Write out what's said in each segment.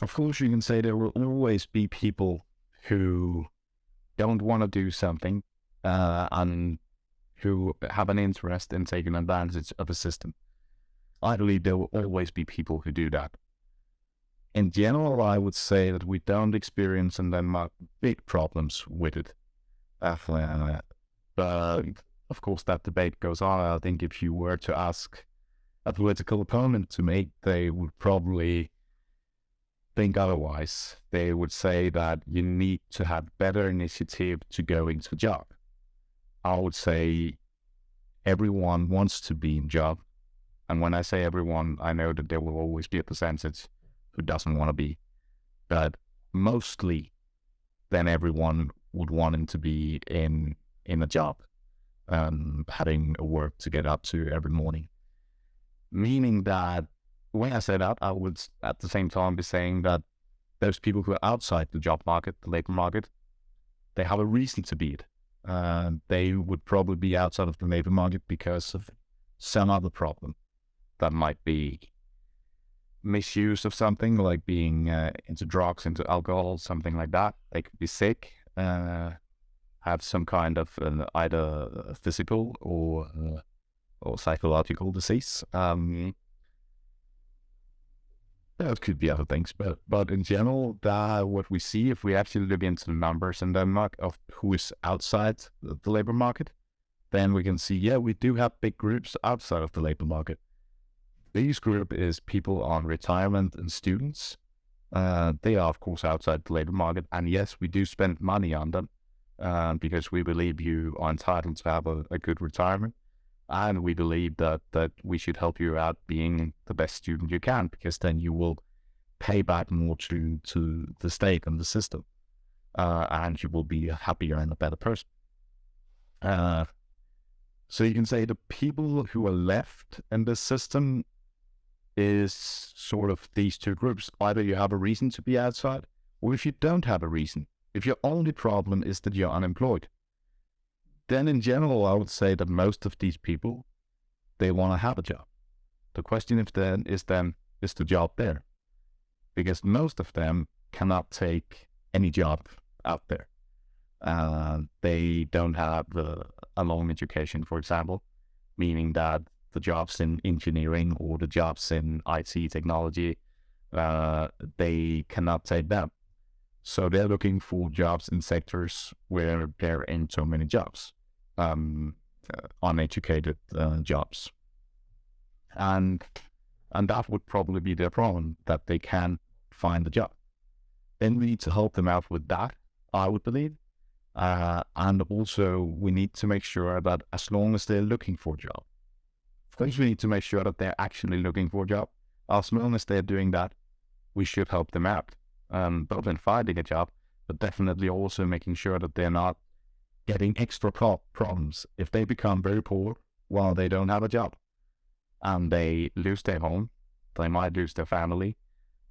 Of course, you can say there will always be people who don't want to do something and who have an interest in taking advantage of a system. I believe there will always be people who do that. In general, I would say that we don't experience in Denmark big problems with it. But of course, that debate goes on. I think if you were to ask a political opponent to me, they would probably think otherwise. They would say that you need to have better initiative to go into a job. I would say everyone wants to be in job. And when I say everyone, I know that there will always be a percentage who doesn't want to be. But mostly, then everyone would want him to be in a job, having a work to get up to every morning. Meaning that when I say that, I would at the same time be saying that those people who are outside the job market, the labor market, they have a reason to be it. They would probably be outside of the labor market because of some other problem that might be misuse of something, like being into drugs, into alcohol, something like that. They could be sick, have some kind of either physical or psychological disease. There could be other things, but in general, what we see, if we actually look into the numbers in Denmark of who is outside the labor market, then we can see, yeah, we do have big groups outside of the labor market. This group is people on retirement and students. They are, of course, outside the labor market. And yes, we do spend money on them because we believe you are entitled to have a good retirement. And we believe that we should help you out being the best student you can, because then you will pay back more to the state and the system. And you will be a happier and a better person. So you can say the people who are left in this system is sort of these two groups. Either you have a reason to be outside, or if you don't have a reason, if your only problem is that you're unemployed, then in general, I would say that most of these people, they want to have a job. The question is the job there? Because most of them cannot take any job out there. They don't have a long education, for example, meaning that the jobs in engineering or the jobs in IT technology, they cannot take them. So they're looking for jobs in sectors where there ain't so many jobs, uneducated jobs. And that would probably be their problem, that they can't find a job. Then we need to help them out with that, I would believe. And also we need to make sure that as long as they're looking for a job, first we need to make sure that they're actually looking for a job. As long as they're doing that, we should help them out, both in finding a job, but definitely also making sure that they're not getting extra problems. If they become very poor while they don't have a job and they lose their home, they might lose their family.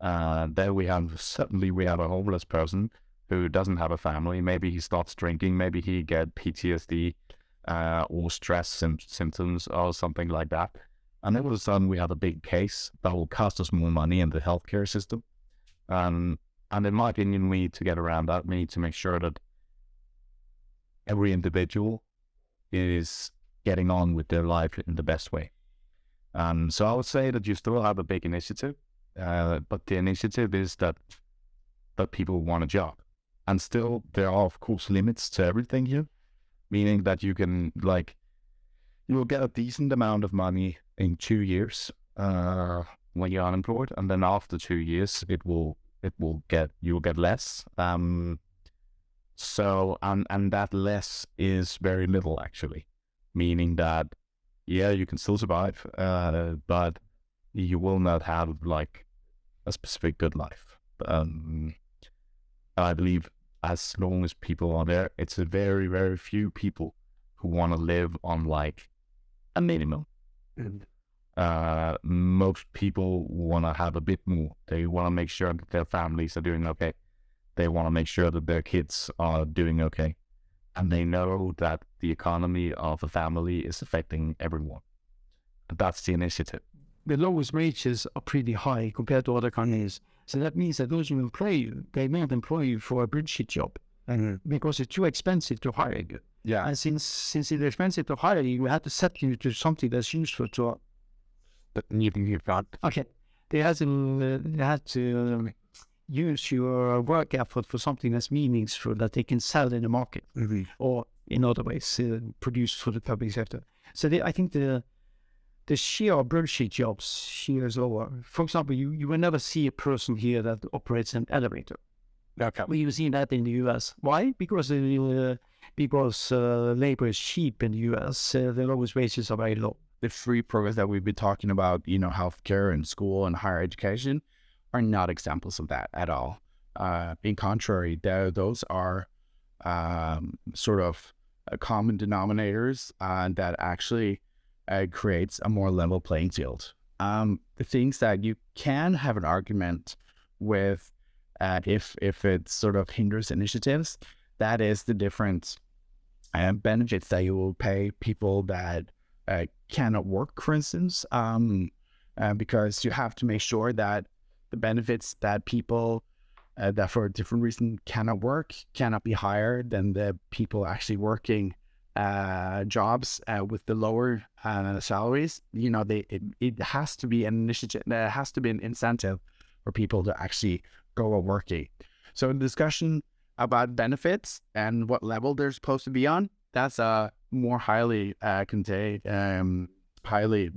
Then we have a homeless person who doesn't have a family. Maybe he starts drinking, maybe he get PTSD or stress symptoms or something like that. And all of a sudden we have a big case that will cost us more money in the healthcare system. And in my opinion, we need to get around that. We need to make sure that every individual is getting on with their life in the best way. So I would say that you still have a big initiative, but the initiative is that people want a job. And still, there are, of course, limits to everything here, meaning that you can, you will get a decent amount of money in 2 years when you're unemployed, and then after 2 years, you'll get less. So, and that less is very little, actually, meaning that, yeah, you can still survive, but you will not have, a specific good life. I believe as long as people are there, it's a very, very few people who want to live on, a minimum. Most people want to have a bit more. They want to make sure that their families are doing okay. They want to make sure that their kids are doing okay. And they know that the economy of a family is affecting everyone. That's the initiative. The lowest wages are pretty high compared to other countries. So that means that those who employ you, they may not employ you for a bullshit job because it's too expensive to hire you. Yeah. And since it's expensive to hire you, we have to set you to something that's useful to. But you found. Okay, they had to use your work effort for something that's meaningful that they can sell in the market, or in other ways produce for the public sector. So I think the sheer bullshit jobs here is over. For example, you will never see a person here that operates an elevator. Okay. We've seen that in the US. Why? Because labor is cheap in the US. The lowest wages are very low. The free programs that we've been talking about, healthcare and school and higher education, are not examples of that at all. In contrary, those are sort of common denominators that actually creates a more level playing field. The things that you can have an argument with, if it sort of hinders initiatives, that is the different benefits that you will pay people that cannot work, for instance, because you have to make sure that the benefits that people that for a different reason cannot work cannot be higher than the people actually working jobs with the lower salaries. It has to be an initiative. There has to be an incentive for people to actually go working. So the discussion about benefits and what level they're supposed to be on, that's a more highly highly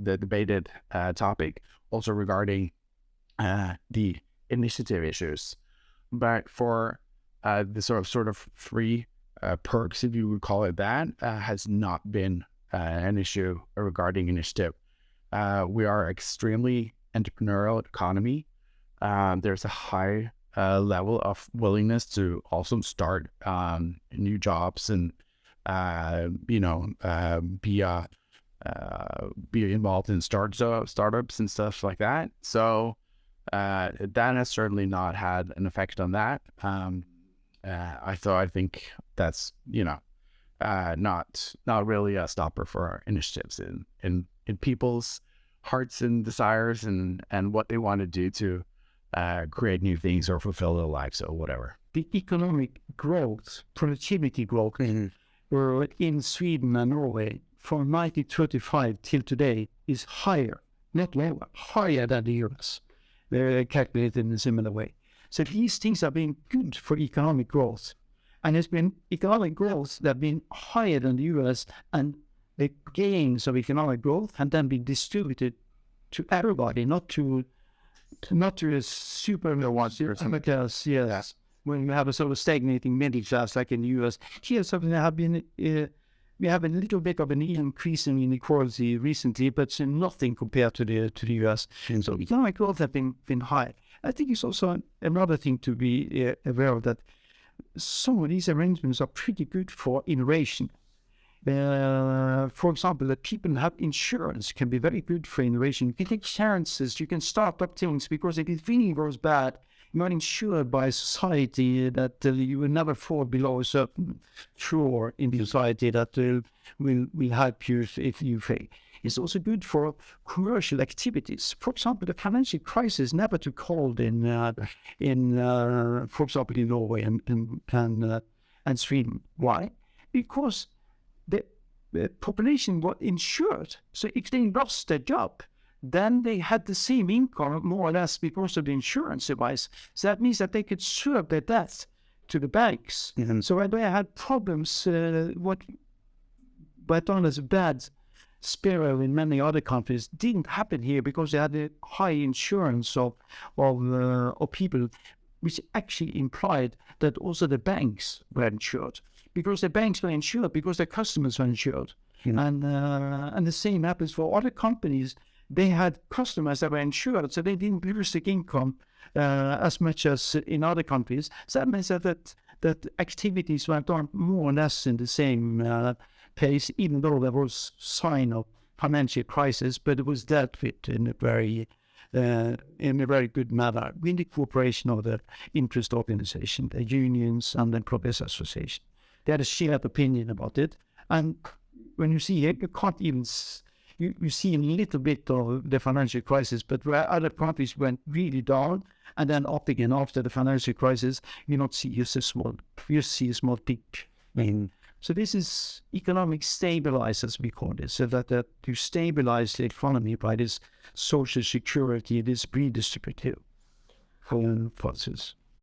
debated topic, also regarding the initiative issues. But for the sort of free perks, if you would call it that, has not been an issue regarding initiative. We are extremely entrepreneurial economy. There's a high level of willingness to also start new jobs and be involved in startups and stuff like that. So that has certainly not had an effect on that. I think that's not really a stopper for our initiatives in people's hearts and desires and what they want to do to create new things or fulfill their lives or whatever. The economic growth, productivity growth, were in Sweden and Norway from 1935 till today is higher, not lower, higher than the US. They're calculated in a similar way. So these things have been good for economic growth. And there's been economic growth that have been higher than the US, and the gains of economic growth have then been distributed to everybody, not to a super class, yes. When we have a sort of stagnating middle class like in the US, here something that have been we have a little bit of an increase in inequality recently, but nothing compared to the US. So economic growth have been high. I think it's also another thing to be aware of, that some of these arrangements are pretty good for innovation. For example, that people have insurance can be very good for innovation. You can take chances, you can start up things, because if it really goes bad, you're not insured by society that you will never fall below a certain floor in the society that will help you if you fail. It's also good for commercial activities. For example, the financial crisis never took hold in for example, in Norway and Sweden. Why? Because the population was insured. So if they lost their job, then they had the same income, more or less, because of the insurance advice. So that means that they could serve their debt to the banks. So when they had problems, what went on as a bad spiral in many other countries didn't happen here, because they had a high insurance of people, which actually implied that also the banks were insured. Because the banks were insured, because their customers were insured. And the same happens for other companies. They had customers that were insured, so they didn't lose the income as much as in other countries. So that means that activities went on more or less in the same pace, even though there was sign of financial crisis, but it was dealt with in a very good manner with the cooperation of the interest organization, the unions, and the employees association. They had a shared opinion about it, and when you see it, you can't even you see a little bit of the financial crisis, but where other countries went really down and then up again after the financial crisis, you not see you see a small dip. So this is economic stabilizers, we call it, so that you stabilize the economy by this social security, this redistributive process.